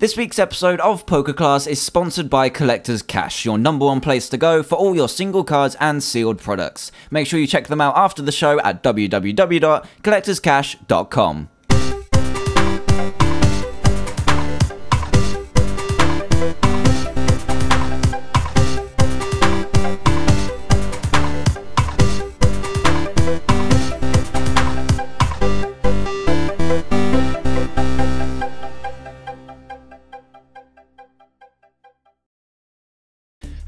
This week's episode of PokeClass is sponsored by Collector's Cash, your #1 place to go for all your single cards and sealed products. Make sure you check them out after the show at www.collectorscash.com.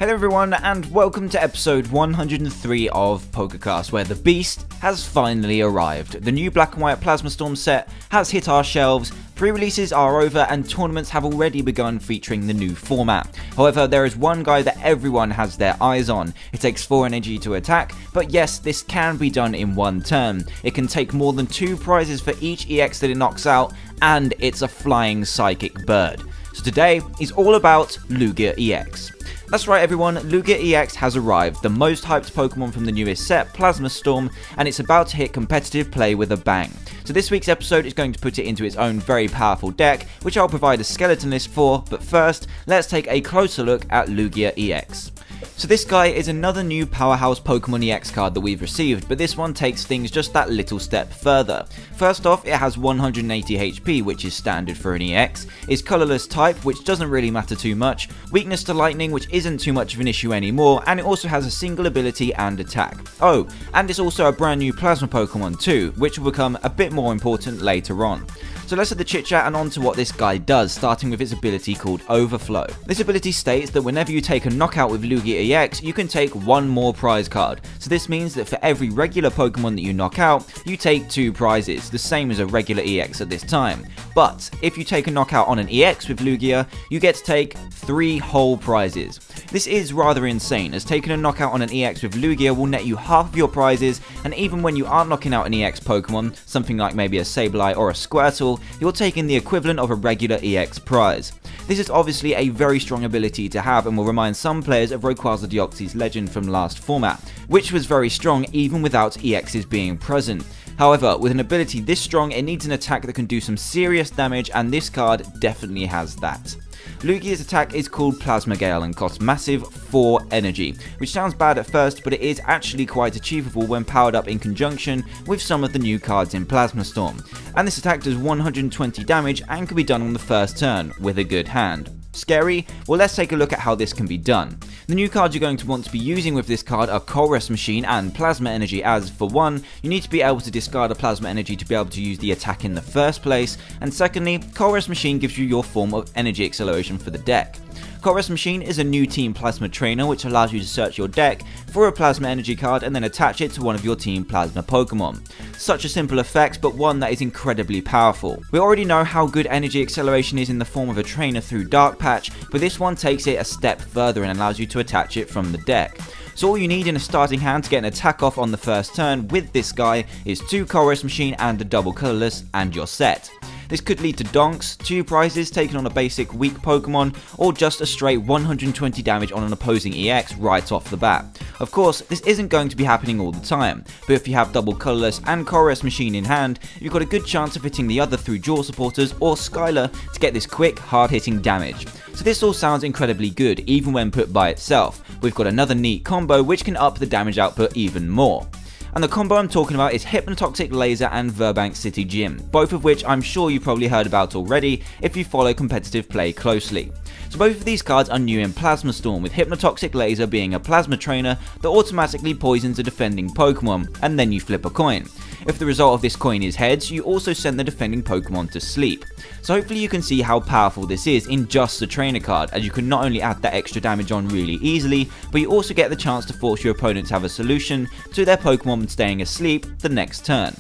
Hello everyone and welcome to episode 103 of PokeClass, where the beast has finally arrived. The new Black and White Plasma Storm set has hit our shelves, pre-releases are over and tournaments have already begun featuring the new format. However, there is one guy that everyone has their eyes on. It takes 4 energy to attack, but yes, this can be done in one turn. It can take more than 2 prizes for each EX that it knocks out, and it's a flying psychic bird. So today is all about Lugia EX. That's right everyone, Lugia EX has arrived, the most hyped Pokemon from the newest set, Plasma Storm, and it's about to hit competitive play with a bang. So this week's episode is going to put it into its own very powerful deck, which I'll provide a skeleton list for, but first, let's take a closer look at Lugia EX. So this guy is another new powerhouse Pokemon EX card that we've received, but this one takes things just that little step further. First off, it has 180 HP, which is standard for an EX, is colourless type, which doesn't really matter too much, weakness to lightning, which isn't too much of an issue anymore, and it also has a single ability and attack. Oh, and it's also a brand new Plasma Pokemon too, which will become a bit more important later on. So let's have the chit chat and on to what this guy does, starting with its ability called Overflow. This ability states that whenever you take a knockout with Lugia EX, you can take 1 more prize card. So this means that for every regular Pokemon that you knock out, you take 2 prizes, the same as a regular EX at this time. But if you take a knockout on an EX with Lugia, you get to take 3 whole prizes. This is rather insane, as taking a knockout on an EX with Lugia will net you half of your prizes, and even when you aren't knocking out an EX Pokemon, something like maybe a Sableye or a Squirtle, you're taking the equivalent of a regular EX prize. This is obviously a very strong ability to have and will remind some players of Rayquaza Deoxy's legend from last format, which was very strong even without EXs being present. However, with an ability this strong, it needs an attack that can do some serious damage, and this card definitely has that. Lugia's attack is called Plasma Gale and costs massive 4 energy, which sounds bad at first, but it is actually quite achievable when powered up in conjunction with some of the new cards in Plasma Storm. And this attack does 120 damage and can be done on the first turn with a good hand. Scary? Well, let's take a look at how this can be done. The new cards you're going to want to be using with this card are Colress Machine and Plasma Energy, as for one, you need to be able to discard a Plasma Energy to be able to use the attack in the first place, and secondly, Colress Machine gives you your form of energy acceleration for the deck. Colress Machine is a new Team Plasma trainer which allows you to search your deck for a Plasma Energy card and then attach it to one of your Team Plasma Pokemon. Such a simple effect, but one that is incredibly powerful. We already know how good energy acceleration is in the form of a trainer through Dark Patch, but this one takes it a step further and allows you to attach it from the deck. So all you need in a starting hand to get an attack off on the first turn with this guy is 2 Colress Machine and a double colourless, and you're set. This could lead to donks, 2 prizes taken on a basic weak Pokemon, or just a straight 120 damage on an opposing EX right off the bat. Of course, this isn't going to be happening all the time, but if you have double colourless and Colress Machine in hand, you've got a good chance of hitting the other through Jaw Supporters or Skylar to get this quick, hard-hitting damage. So this all sounds incredibly good, even when put by itself. We've got another neat combo which can up the damage output even more. And the combo I'm talking about is Hypnotoxic Laser and Verbank City Gym, both of which I'm sure you've probably heard about already if you follow competitive play closely. So both of these cards are new in Plasma Storm, with Hypnotoxic Laser being a Plasma Trainer that automatically poisons a defending Pokemon, and then you flip a coin. If the result of this coin is heads, you also send the defending Pokemon to sleep. So hopefully you can see how powerful this is in just the trainer card, as you can not only add that extra damage on really easily, but you also get the chance to force your opponent to have a solution to their Pokemon staying asleep the next turn.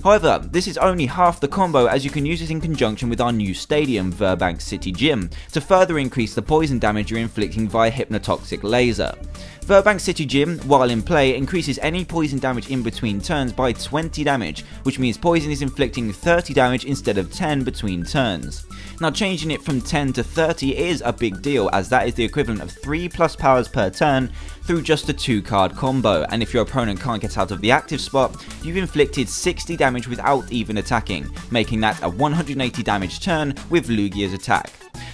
However, this is only half the combo, as you can use it in conjunction with our new stadium, Verbank City Gym, to further increase the poison damage you're inflicting via Hypnotoxic Laser. Verbank City Gym, while in play, increases any poison damage in between turns by 20 damage, which means poison is inflicting 30 damage instead of 10 between turns. Now changing it from 10 to 30 is a big deal, as that is the equivalent of 3+ powers per turn through just a 2-card combo, and if your opponent can't get out of the active spot, you've inflicted 60 damage without even attacking, making that a 180 damage turn with Lugia's attack.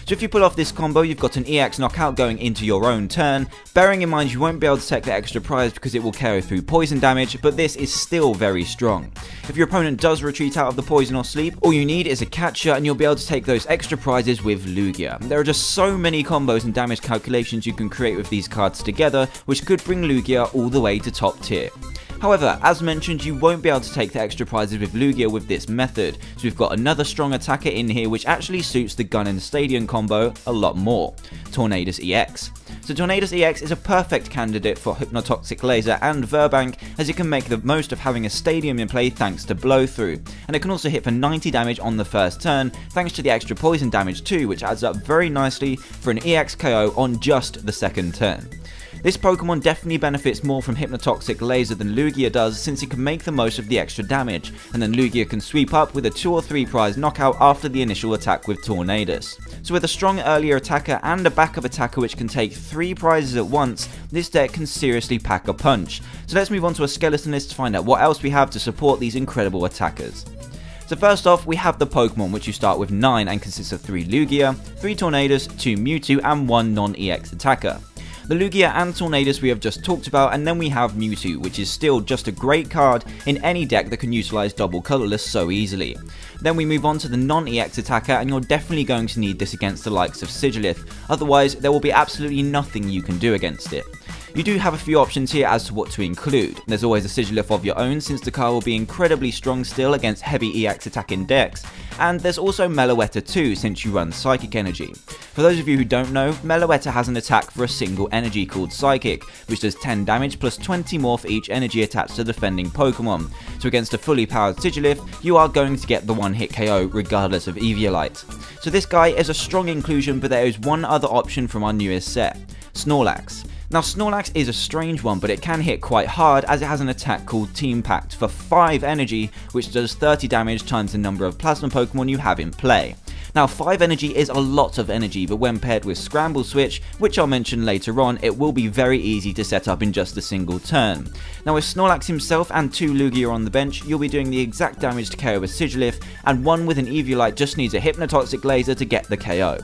So if you pull off this combo, you've got an EX knockout going into your own turn, bearing in mind you won't be able to take the extra prize because it will KO through poison damage, but this is still very strong. If your opponent does retreat out of the poison or sleep, all you need is a catcher and you'll be able to take those extra prizes with Lugia. There are just so many combos and damage calculations you can create with these cards together, which could bring Lugia all the way to top tier. However, as mentioned, you won't be able to take the extra prizes with Lugia with this method, so we've got another strong attacker in here which actually suits the Gun and Stadium combo a lot more, Tornadus EX. So Tornadus EX is a perfect candidate for Hypnotoxic Laser and Verbank, as it can make the most of having a Stadium in play thanks to Blow Through, and it can also hit for 90 damage on the first turn thanks to the extra poison damage too, which adds up very nicely for an EX KO on just the second turn. This Pokemon definitely benefits more from Hypnotoxic Laser than Lugia does, since it can make the most of the extra damage, and then Lugia can sweep up with a 2 or 3 prize knockout after the initial attack with Tornadus. So with a strong earlier attacker and a backup attacker which can take 3 prizes at once, this deck can seriously pack a punch. So let's move on to a skeleton list to find out what else we have to support these incredible attackers. So first off, we have the Pokemon, which you start with 9 and consists of 3 Lugia, 3 Tornadus, 2 Mewtwo and 1 non-EX attacker. The Lugia and Tornadus we have just talked about, and then we have Mewtwo, which is still just a great card in any deck that can utilise double colourless so easily. Then we move on to the non-EX attacker, and you're definitely going to need this against the likes of Sigilith, otherwise there will be absolutely nothing you can do against it. You do have a few options here as to what to include. There's always a Sigilith of your own, since the card will be incredibly strong still against heavy EX attacking decks, and there's also Meloetta too, since you run Psychic Energy. For those of you who don't know, Meloetta has an attack for a single energy called Psychic, which does 10 damage plus 20 more for each energy attached to defending Pokemon. So against a fully powered Sigilith, you are going to get the one-hit KO regardless of Eviolite. So this guy is a strong inclusion, but there is one other option from our newest set, Snorlax. Now Snorlax is a strange one, but it can hit quite hard as it has an attack called Team Pact for 5 energy, which does 30 damage times the number of Plasma Pokemon you have in play. Now 5 energy is a lot of energy, but when paired with Scramble Switch, which I'll mention later on, it will be very easy to set up in just a single turn. Now with Snorlax himself and 2 Lugia on the bench, you'll be doing the exact damage to KO a Sigilith, and one with an Eviolite just needs a Hypnotoxic Laser to get the KO.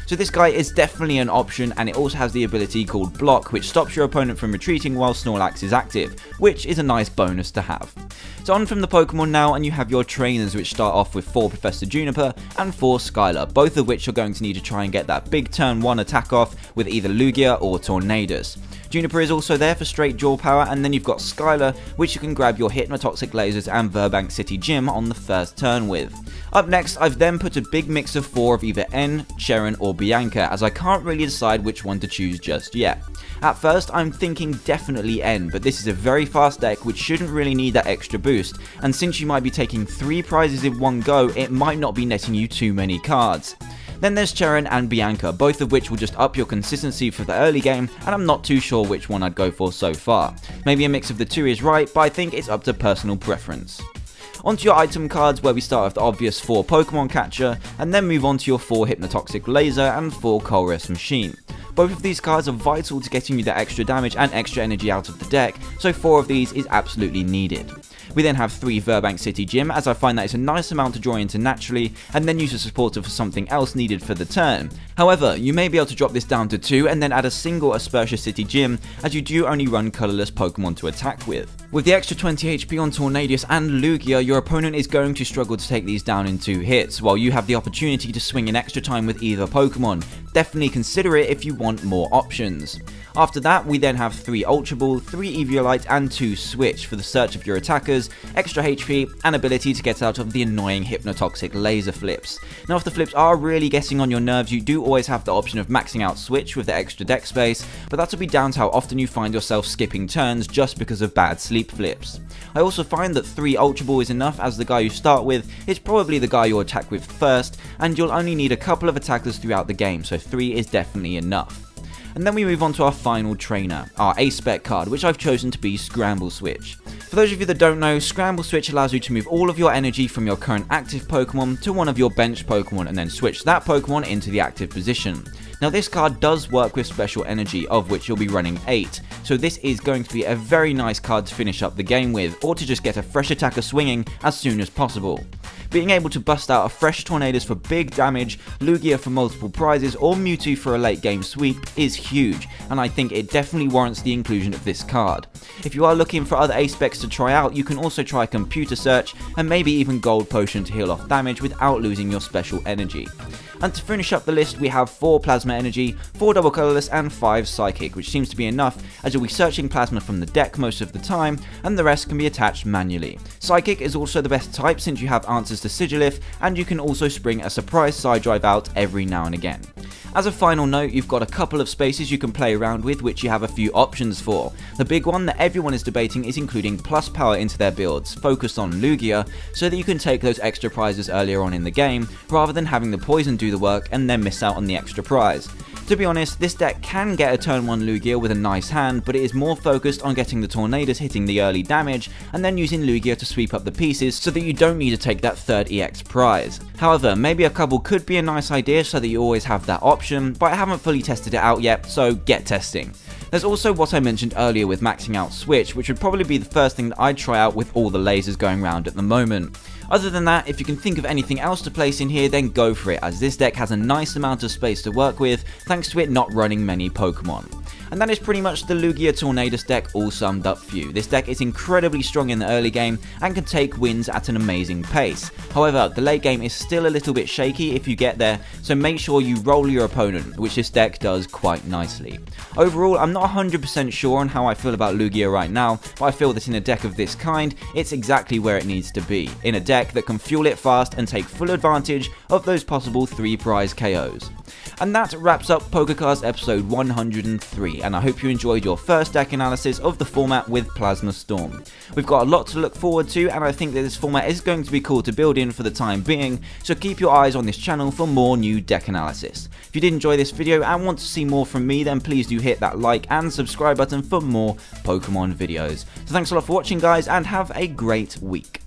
So this guy is definitely an option, and it also has the ability called Block, which stops your opponent from retreating while Snorlax is active, which is a nice bonus to have. So on from the Pokemon now, and you have your trainers, which start off with 4 Professor Juniper and 4 Skylar, both of which you're going to need to try and get that big turn 1 attack off with either Lugia or Tornadus. Juniper is also there for straight jaw power, and then you've got Skylar, which you can grab your Hypnotoxic Lasers and Verbank City Gym on the first turn with. Up next, I've then put a big mix of 4 of either N, Sharon or Bianca, as I can't really decide which one to choose just yet. At first, I'm thinking definitely N, but this is a very fast deck which shouldn't really need that extra boost, and since you might be taking 3 prizes in one go, it might not be netting you too many cards. Then there's Sharon and Bianca, both of which will just up your consistency for the early game, and I'm not too sure which one I'd go for so far. Maybe a mix of the two is right, but I think it's up to personal preference. Onto your item cards, where we start with the obvious 4 Pokemon Catcher, and then move on to your 4 Hypnotoxic Laser and 4 Colress Machine. Both of these cards are vital to getting you the extra damage and extra energy out of the deck, so 4 of these is absolutely needed. We then have 3 Verbank City Gym, as I find that it's a nice amount to draw into naturally, and then use a supporter for something else needed for the turn. However, you may be able to drop this down to 2 and then add a single Aspertia City Gym, as you do only run colourless Pokemon to attack with. With the extra 20 HP on Tornadus and Lugia, your opponent is going to struggle to take these down in 2 hits, while you have the opportunity to swing in extra time with either Pokemon. Definitely consider it if you want more options. After that, we then have 3 Ultra Ball, 3 Eviolite and 2 Switch for the search of your attackers, extra HP, and ability to get out of the annoying Hypnotoxic Laser flips. Now if the flips are really getting on your nerves, you do always have the option of maxing out Switch with the extra deck space, but that'll be down to how often you find yourself skipping turns just because of bad sleep flips. I also find that 3 Ultra Ball is enough, as the guy you start with is probably the guy you'll attack with first, and you'll only need a couple of attackers throughout the game, so 3 is definitely enough. And then we move on to our final trainer, our A-Spec card, which I've chosen to be Scramble Switch. For those of you that don't know, Scramble Switch allows you to move all of your energy from your current active Pokemon to one of your bench Pokemon, and then switch that Pokemon into the active position. Now this card does work with special energy, of which you'll be running 8, so this is going to be a very nice card to finish up the game with, or to just get a fresh attacker swinging as soon as possible. being able to bust out a fresh Tornadus for big damage, Lugia for multiple prizes, or Mewtwo for a late game sweep is huge, and I think it definitely warrants the inclusion of this card. If you are looking for other ace specs to try out, you can also try Computer Search and maybe even Gold Potion to heal off damage without losing your special energy. And to finish up the list, we have 4 Plasma Energy, 4 Double Colorless and 5 Psychic, which seems to be enough as you'll be searching Plasma from the deck most of the time, and the rest can be attached manually. Psychic is also the best type since you have answers to Sigilif, and you can also spring a surprise side drive out every now and again. As a final note, you've got a couple of spaces you can play around with, which you have a few options for. The big one that everyone is debating is including plus power into their builds, focused on Lugia, so that you can take those extra prizes earlier on in the game, rather than having the poison do the work and then miss out on the extra prize. To be honest, this deck can get a turn 1 Lugia with a nice hand, but it is more focused on getting the Tornadus hitting the early damage, and then using Lugia to sweep up the pieces so that you don't need to take that 3rd EX prize. However, maybe a couple could be a nice idea so that you always have that option, but I haven't fully tested it out yet, so get testing. There's also what I mentioned earlier with maxing out Switch, which would probably be the first thing that I'd try out with all the lasers going around at the moment. Other than that, if you can think of anything else to place in here, then go for it, as this deck has a nice amount of space to work with, thanks to it not running many Pokemon. And that is pretty much the Lugia Tornadus deck all summed up for you. This deck is incredibly strong in the early game and can take wins at an amazing pace. However, the late game is still a little bit shaky if you get there, so make sure you roll your opponent, which this deck does quite nicely. Overall, I'm not 100% sure on how I feel about Lugia right now, but I feel that in a deck of this kind, it's exactly where it needs to be. In a deck that can fuel it fast and take full advantage of those possible 3 prize KOs. And that wraps up PokeClass episode 103, and I hope you enjoyed your first deck analysis of the format with Plasma Storm. We've got a lot to look forward to, and I think that this format is going to be cool to build in for the time being, so keep your eyes on this channel for more new deck analysis. If you did enjoy this video and want to see more from me, then please do hit that like and subscribe button for more Pokemon videos. So thanks a lot for watching, guys, and have a great week.